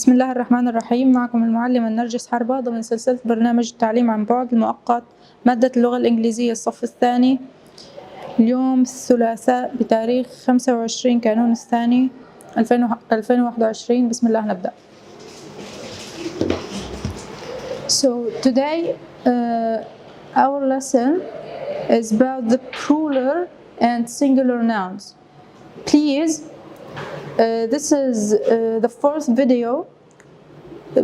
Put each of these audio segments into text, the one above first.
بسم الله الرحمن الرحيم. معكم المعلمة نرجس حربا ضمن سلسلة برنامج التعليم عن بعد المؤقت مادة اللغة الإنجليزية الصف الثاني. اليوم الثلاثاء بتاريخ 25 كانون الثاني 2021. بسم الله نبدأ. So today our lesson is about the plural and singular nouns. Please, this is the fourth video.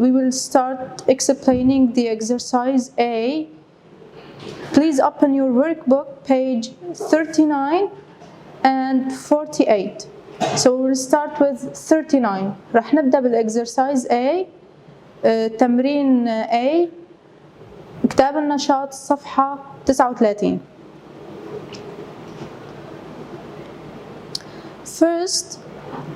We will start explaining the exercise A. Please open your workbook page 39 and 48. So we will start with 39. راح نبدأ بالexercise A. تمرين A. كتاب النشاط صفحة 39. First,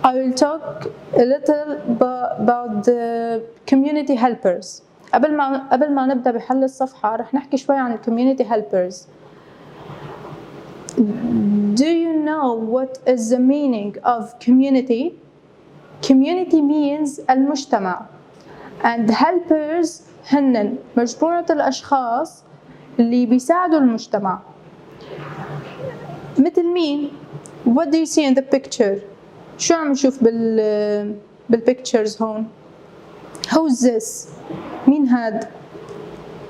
I will talk a little about the community helpers. قبل ما نبدأ بحل الصفحة رح نحكي شوي عن community helpers. Do you know what is the meaning of community? Community means المجتمع, and helpers هن مجموعة الأشخاص اللي بيساعدوا المجتمع. مثل مين؟ What do you see in the picture? شو عم نشوف بالpictures هون؟ Who's this? مين هاد؟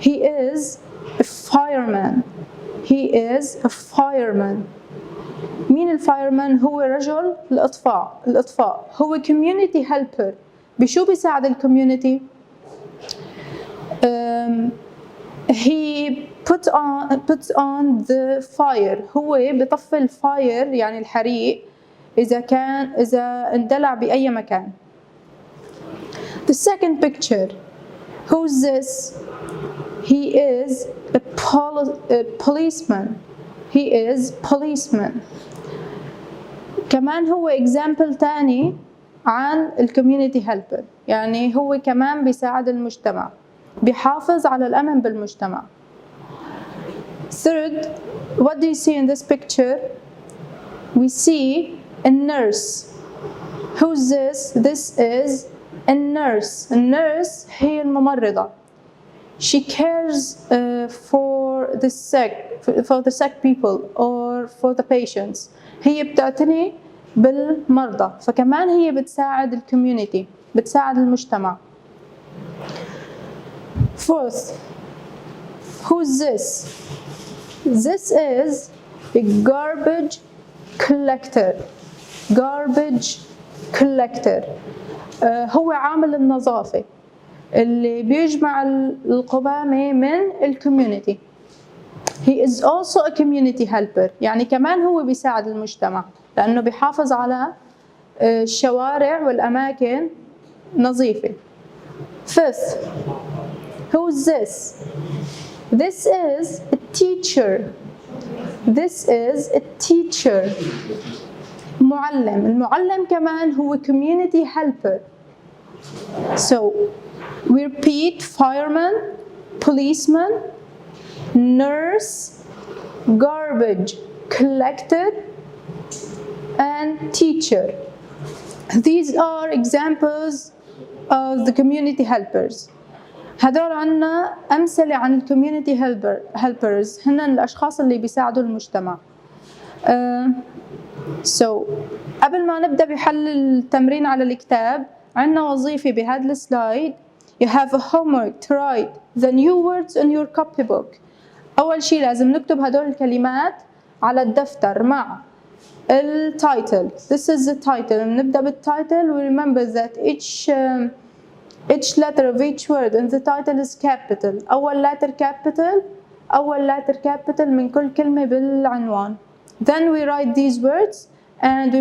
He is a fireman. He is a fireman. مين الفايرمان؟ هو رجل الإطفاء. هو community helper. بشو بيساعد الكوميونيتي؟ He puts on the fire. هو بيطفي الفاير يعني الحريق إذا اندلع بأي مكان. The second picture. Who's this? He is a policeman. He is policeman. كمان هو example تاني عن الكوميونيتي هيلبر، يعني هو كمان بيساعد المجتمع، بيحافظ على الأمن بالمجتمع. Third, what do you see in this picture? We see a nurse. Who's this? This is a nurse. A nurse هي الممرضة. She cares for the sick people or for the patients. هي بتعتني بالمرضى، فكمان هي بتساعد الكوميونيتي، بتساعد المجتمع. Fourth, who's this? This is a garbage collector. Garbage collector. هو عامل النظافة اللي بيجمع القمامة من الكوميونيتي. He is also a community helper. يعني كمان هو بيساعد المجتمع لأنه بيحافظ على الشوارع والأماكن نظيفة. Fifth, who's this? This is a teacher. This is a teacher. المعلم كمان هو community helper. So we repeat: fireman, policeman, nurse, garbage collector, and teacher. These are examples of the community helpers. هدول عنا أمثلة عن الكوميونيتي helpers. هن الأشخاص اللي بيساعدوا المجتمع. So قبل ما نبدأ بحل التمرين على الكتاب عنا وظيفة بهذا السلايد. You have a homework to write the new words in your copybook. أول شيء لازم نكتب هدول الكلمات على الدفتر مع التايتل. This is the title. نبدأ بالتايتل. We remember that each letter of each word in the title is capital. أول letter capital من كل كلمة بالعنوان. Then we write these words and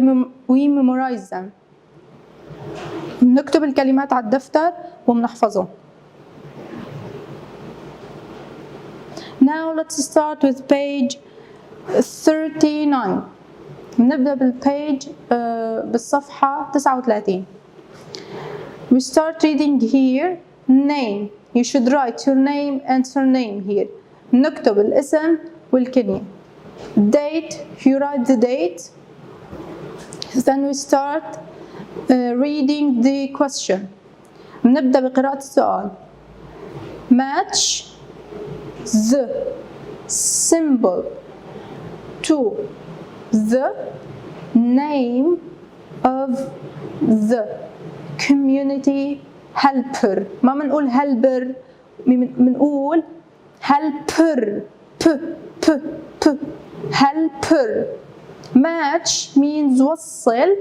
we memorize them. نكتب الكلمات على الدفتر وبنحفظهم. Now let's start with page 39. نبدأ بالpage بالصفحة 39. We start reading here. Name. You should write your name and surname here. نكتب الاسم والكنية. Date. You write the date. Then we start reading the question. نبدأ بقراءة السؤال. match the symbol to the name of the community helper. ما بنقول helper، بنقول helper. p helper. match means وصل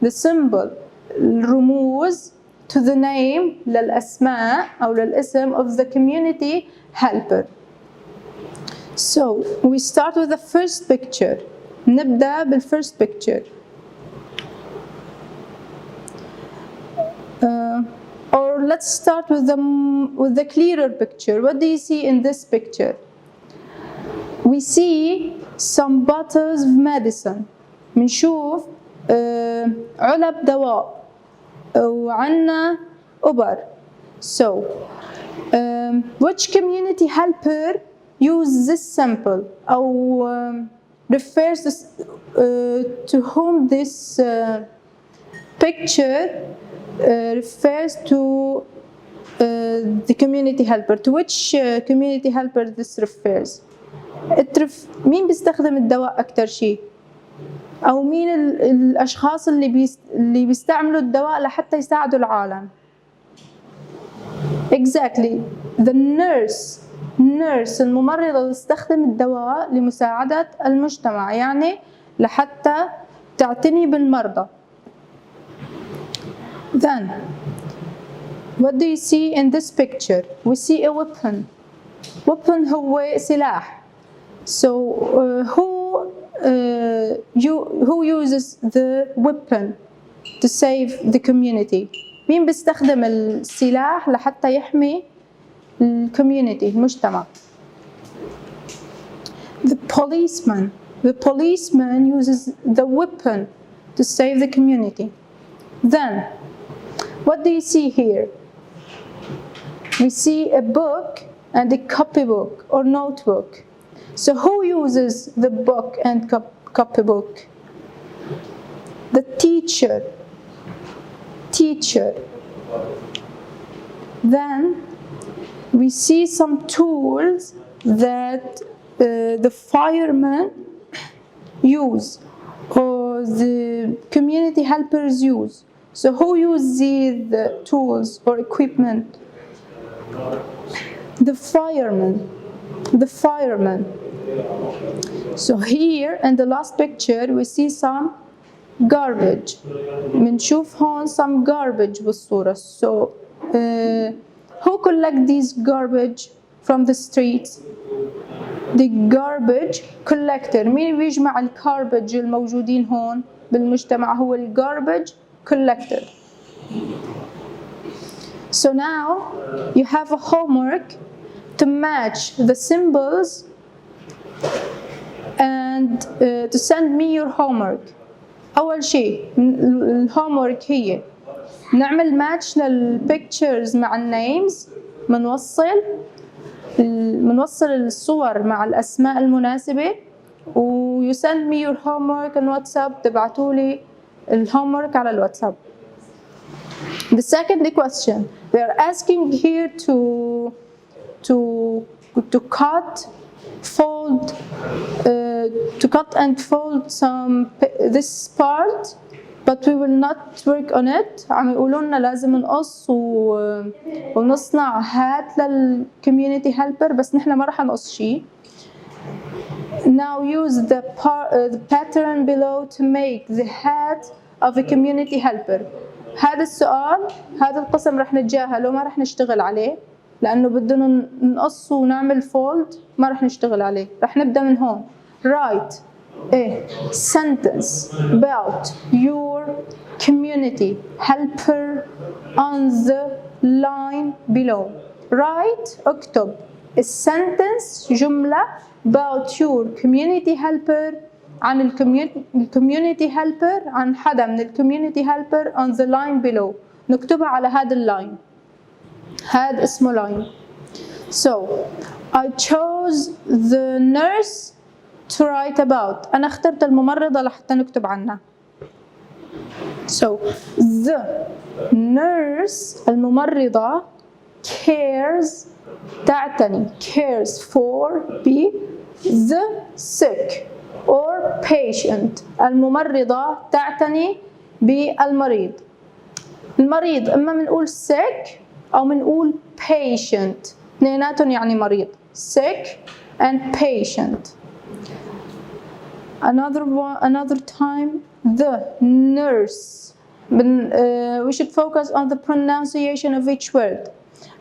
the symbol الرموز to the name للأسماء أو للاسم of the community helper. So we start with the first picture. نبدأ بالfirst picture. Or let's start with the clearer picture. What do you see in this picture? We see some bottles of medicine. بنشوف علب دواء وعنا أبر. So which community helper use this sample أو refers this, to whom this picture refers to the community helper. To which community helper this refers? مين بيستخدم الدواء أكتر شيء؟ أو مين الأشخاص اللي بيستعملوا الدواء لحتى يساعدوا العالم؟ Exactly. The nurse الممرضة تستخدم الدواء لمساعدة المجتمع، يعني لحتى تعتني بالمرضى. Then, what do you see in this picture? We see a weapon. Weapon هو سلاح. So who uses the weapon to save the community? مين بيستخدم السلاح لحتى يحمي الكوميونيتي المجتمع؟ The policeman uses the weapon to save the community. Then, what do you see here? We see a book and a copybook or notebook. So who uses the book and copybook? The teacher. Then we see some tools that the firemen use or the community helpers use. So who uses the tools or equipment? The firemen. So here in the last picture we see some garbage. بنشوف هون some garbage بالصورة. So who collect these garbage from the streets? The garbage collector. مين بيجمع الgarbage الموجودين هون بالمجتمع؟ هو garbage collector. So now you have a homework to match the symbols and to send me your homework. أول شيء الهومورك هي نعمل ماتش للبيكتشرز مع النيمز، منوصل الصور مع الأسماء المناسبة، و you send me your homework on WhatsApp. تبعتولي الهومورك على الواتساب. The second question, they are asking here to cut and fold this part, but we will not work on it. عم يقولوا لنا لازم نقص ونصنع هات للcommunity helper، بس نحن ما راح نقص شيء. Now use the pattern below to make the hat of a community helper. هذا السؤال، هذا القسم راح نتجاهله، ما راح نشتغل عليه لأنه بدنا نقص ونعمل fold، ما راح نشتغل عليه. راح نبدأ من هون. Write a sentence about your community helper on the line below. Write اكتب a sentence جملة about your community helper عن الكوميونيتي هيلبر، عن حدا من الكوميونيتي هيلبر on the line below. نكتبها على هذا اللاين، هذا اسمه لاين. So I chose the nurse to write about. أنا اخترت الممرضة لحتى نكتب عنها. So the nurse الممرضة cares تعتني cares for the sick or patient الممرضة تعتني بالمريض. المريض إما بنقول sick أو بنقول patient اثنيناتهم يعني مريض sick and patient. Another time the nurse we should focus on the pronunciation of each word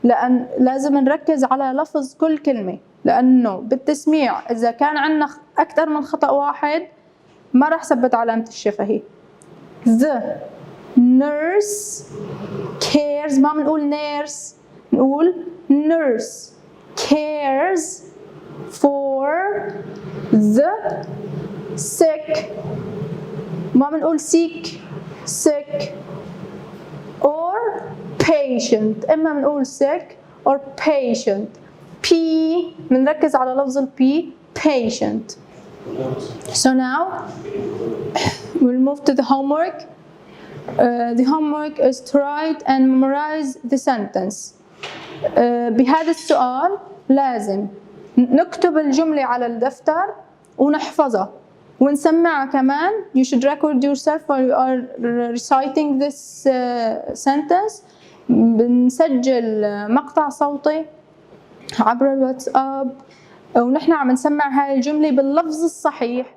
لأن لازم نركز على لفظ كل كلمة لأنه بالتسميع إذا كان عندنا أكثر من خطأ واحد ما راح ثبت علامة الشفهي. The nurse cares ما بنقول nurse نقول nurse cares for the sick ما بنقول sick or patient إما بنقول sick or patient. P بنركز على لفظ ال P patient. So now we'll move to the homework. The homework is to write and memorize the sentence. بهذا السؤال لازم نكتب الجملة على الدفتر ونحفظها ونسمعها كمان. You should record yourself while you are reciting this sentence. بنسجل مقطع صوتي عبر الواتساب ونحن عم نسمع هاي الجملة باللفظ الصحيح.